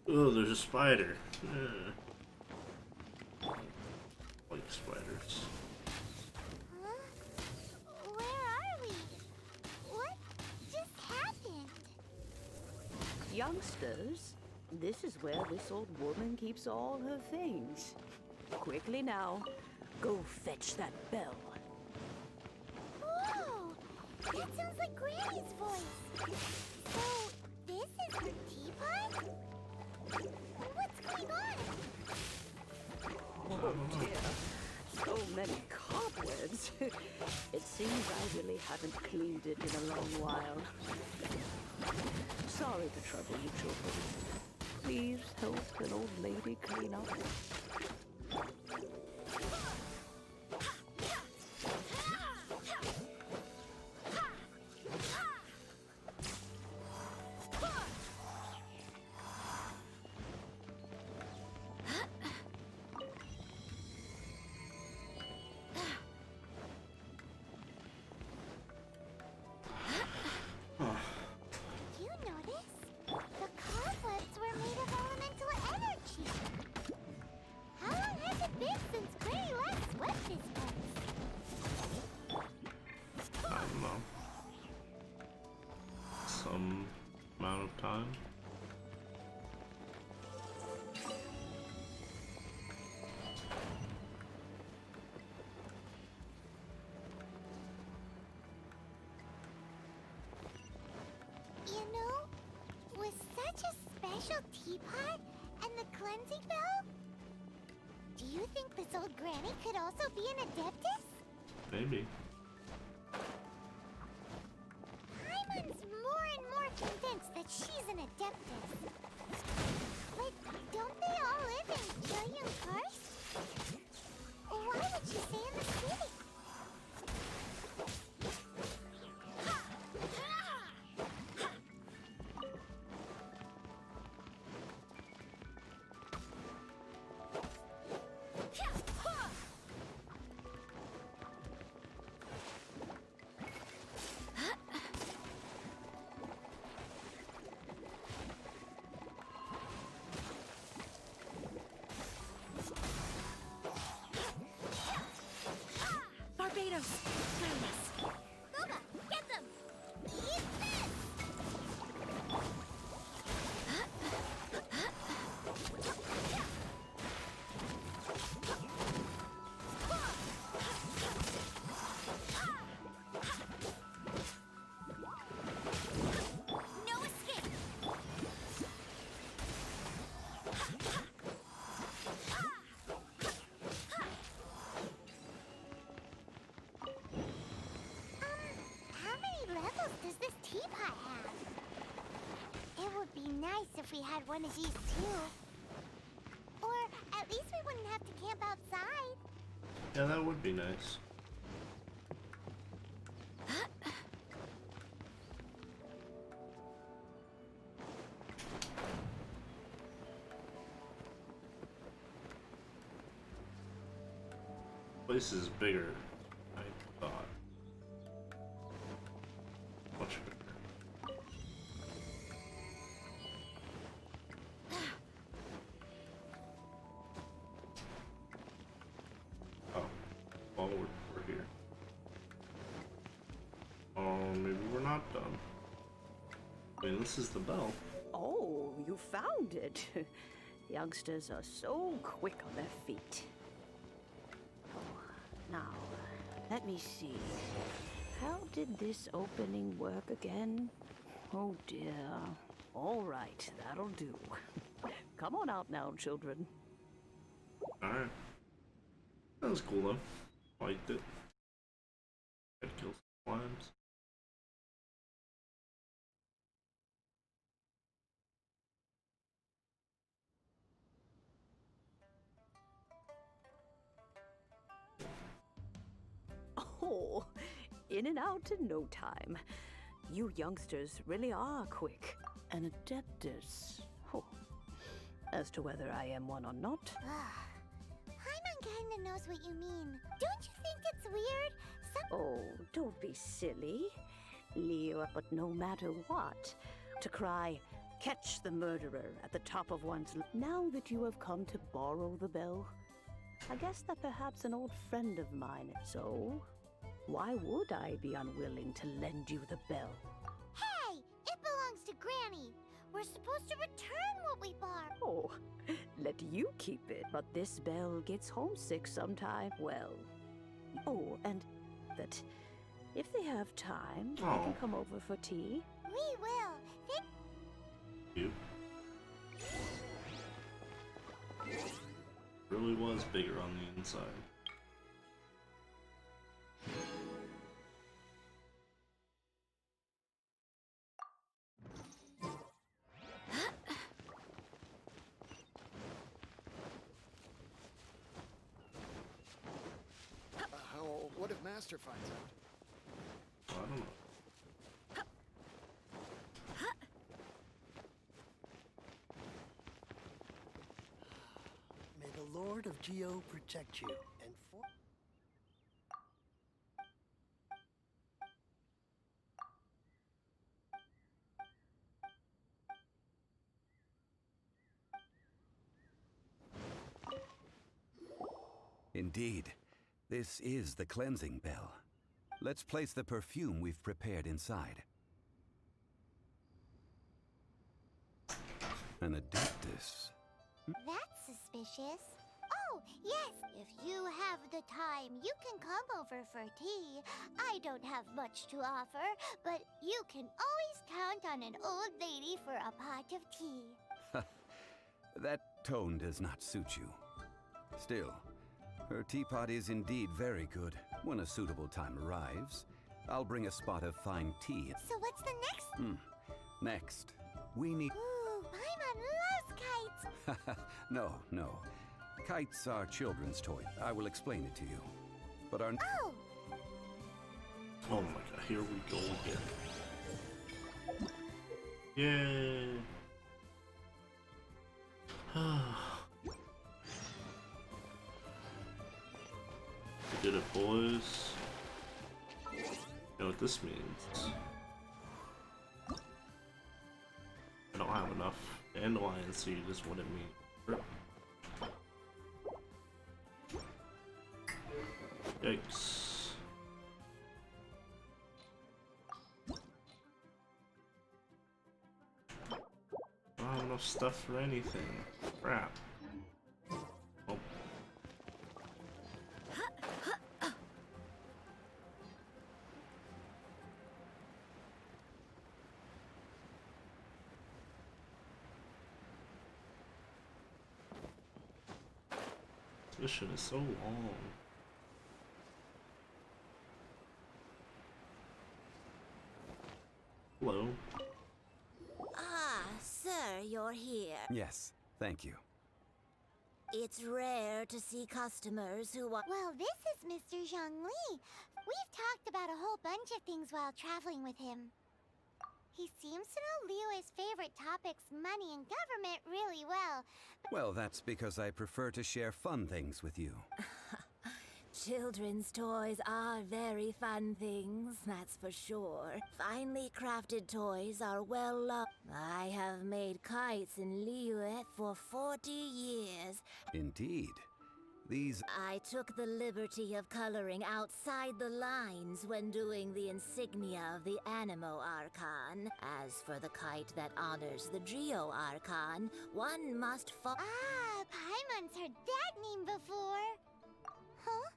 Oh, there's a spider. Like spiders. Huh? Where are we? What just happened? Youngsters, this is where this old woman keeps all her things. Quickly now, go fetch that bell. Whoa! That sounds like Granny's voice. So, this is her teapot? What's going on? Oh dear, so many cobwebs. It seems I really haven't cleaned it in a long while. Sorry to trouble you children. Please help an old lady clean up. You notice? The cobwebs were made of elemental energy. How long has it been since Granny last swept this place? I don't know. Some amount of time. You know, with such a special teapot and the cleansing bell, do you think this old granny could also be an adeptus? Maybe. Paimon's more and more convinced that she's an adeptus. But don't they all live in Jueyun Karst? Why would she stay in the city? nice if we had one of these too. Or at least we wouldn't have to camp outside. Yeah, that would be nice. Place is bigger, I thought. Much bigger. Oh, well, we're here. Oh, maybe we're not done. I mean, this is the bell. Oh, you found it. Youngsters are so quick on their feet. Now, let me see. How did this opening work again? Oh dear. All right, that'll do. Come on out now, children. Alright. That was cool though. Liked it. Had to kill some slimes. Oh, in and out in no time. You youngsters really are quick. An adeptus. Oh. As to whether I am one or not. Paimon kinda knows what you mean. Don't you think it's weird? Oh, don't be silly. Leo, but no matter what, to cry, catch the murderer at the top of one's now that you have come to borrow the bell, I guess that perhaps an old friend of mine, so why would I be unwilling to lend you the bell? Hey! It belongs to Granny! We're supposed to return what we borrowed! Oh, let you keep it, but this bell gets homesick sometime. Well, oh, and that if they have time, I can come over for tea. We will! Thank You. Really was bigger on the inside. What if Master finds out? I don't know. May the Lord of Geo protect you and for. Indeed, this is the cleansing bell. Let's place the perfume we've prepared inside. An adeptus. That's suspicious. Oh, yes! If you have the time, you can come over for tea. I don't have much to offer, but you can always count on an old lady for a pot of tea. That tone does not suit you. Still, her teapot is indeed very good. When a suitable time arrives, I'll bring a spot of fine tea. So what's the next? Next, we need... Ooh, Paimon loves kites! No. Kites are children's toy. I will explain it to you. But our... Oh! Oh my god, here we go again. Yay! We did it, boys. You know what this means? I don't have enough dandelion seed, is what it means. Yikes. I don't have enough stuff for anything. Crap. Oh. This mission is so long. Hello. Ah, sir, here. Yes, thank you. It's rare to see customers who want... Well, this is Mr. Zhongli. We've talked about a whole bunch of things while traveling with him. He seems to know Liyue's favorite topics, money and government, really well. Well, that's because I prefer to share fun things with you. Children's toys are very fun things, that's for sure. Finely crafted toys are well loved. I have made kites in Liyue for 40 years. Indeed. These... I took the liberty of coloring outside the lines when doing the insignia of the Animo Archon. As for the kite that honors the Geo Archon, one must Paimon's heard that name before. Huh?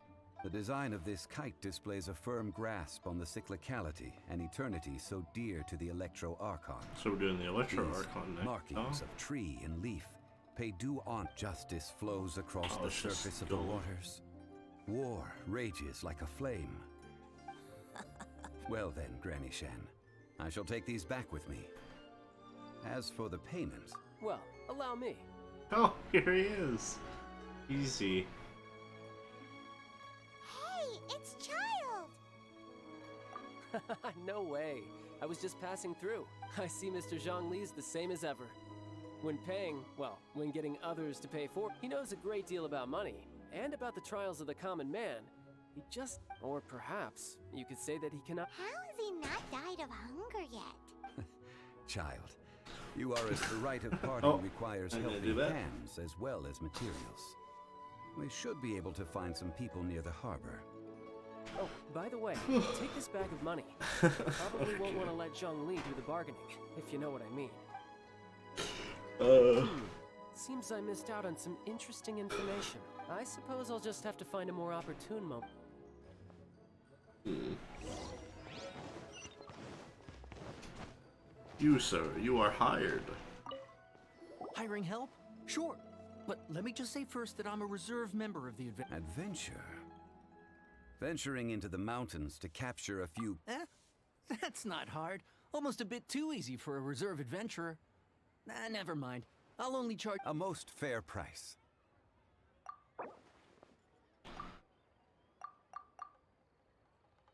The design of this kite displays a firm grasp on the cyclicality and eternity so dear to the Electro Archon. So we're doing the Electro These Archon next. markings of tree and leaf pay due on. Justice flows across the surface of the waters. War rages like a flame. Well then, Granny Shan, I shall take these back with me. As for the payment... Well, allow me. Oh, here he is. Easy. Hey, it's Child! No way. I was just passing through. I see Mr. Zhongli's the same as ever. When paying, well, when getting others to pay for, he knows a great deal about money, and about the trials of the common man. He just, or perhaps, you could say that he cannot— How has he not died of hunger yet? Child, you are as the rite of parting requires helping hands as well as materials. We should be able to find some people near the harbor. Oh, by the way, take this bag of money. Probably won't want to let Zhongli do the bargaining, if you know what I mean. Seems I missed out on some interesting information. I suppose I'll just have to find a more opportune moment. You, sir, you are hired. Hiring help? Sure. But let me just say first that I'm a reserve member of the Adventure? Venturing into the mountains to capture a few... That's not hard. Almost a bit too easy for a reserve adventurer. Never mind. I'll only charge a most fair price.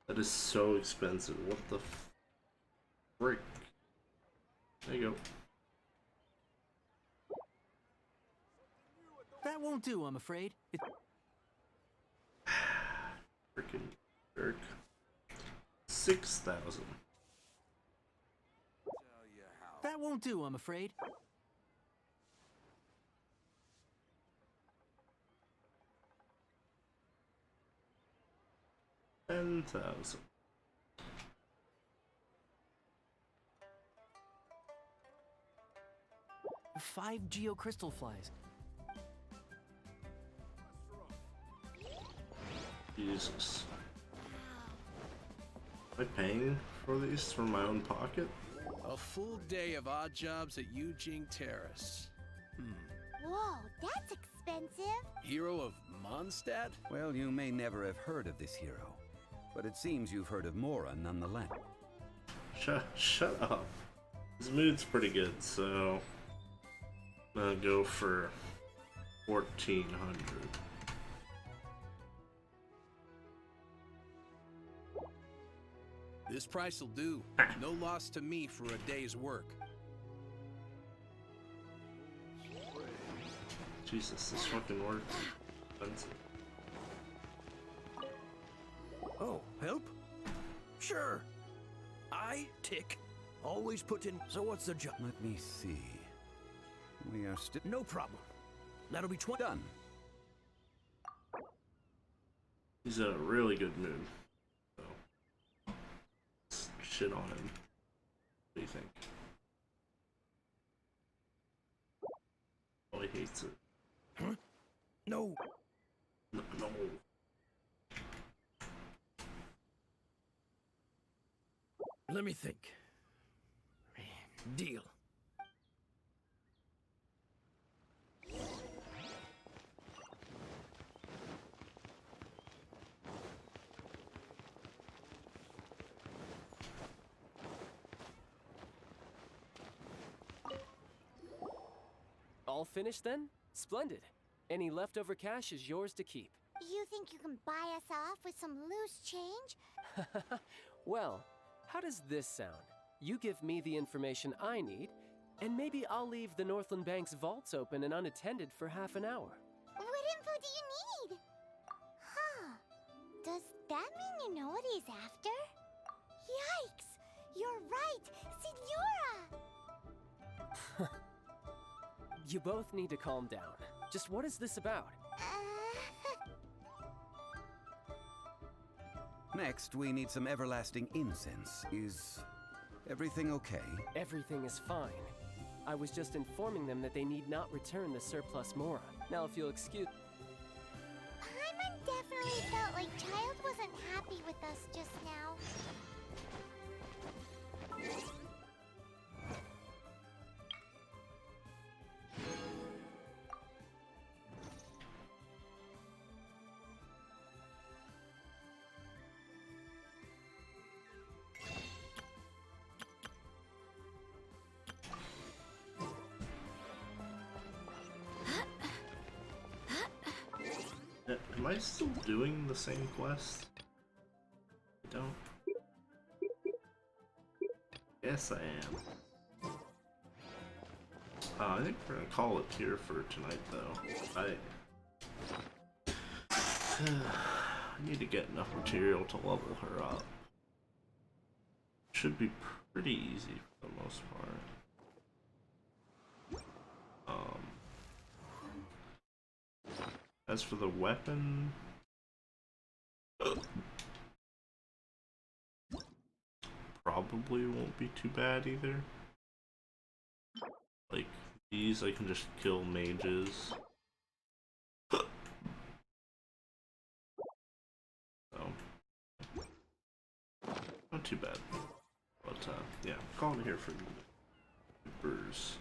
That is so expensive. What the frick? There you go. That won't do, I'm afraid. Freaking jerk. 6,000. That won't do, I'm afraid. $10,000. Five geocrystal flies. Jesus. Am I paying for these from my own pocket? A full day of odd jobs at Yujing Terrace. Whoa, that's expensive. Hero of Mondstadt? Well, you may never have heard of this hero, but it seems you've heard of Mora nonetheless. Shut up. His mood's pretty good, so I'm gonna go for 1,400. This price will do. No loss to me for a day's work. Jesus, this fucking work is expensive. Oh, help? Sure. I, Tick, always put in... So what's the job? Let me see. We are still... No problem. That'll be 20... Done. He's in a really good mood. So, let's shit on him. What do you think? Oh, he hates it. Huh? No. No. Let me think. Deal. All finished then? Splendid. Any leftover cash is yours to keep. You think you can buy us off with some loose change? Well, how does this sound? You give me the information I need, and maybe I'll leave the Northland Bank's vaults open and unattended for half an hour. What info do you need? Huh. Does that mean you know what he's after? Yikes! You're right! Signora! You both need to calm down. Just what is this about? Next, we need some everlasting incense. Is everything okay? Everything is fine. I was just informing them that they need not return the surplus Mora. Now, if you'll excuse... Paimon definitely felt like Child wasn't happy with us just now. Am I still doing the same quest? I don't. Yes, I am. I think we're gonna call it here for tonight, though. I need to get enough material to level her up. Should be pretty easy for the most part. As for the weapon, probably won't be too bad either. Like these, I can just kill mages. So, not too bad. But yeah, calling it here for Burrs.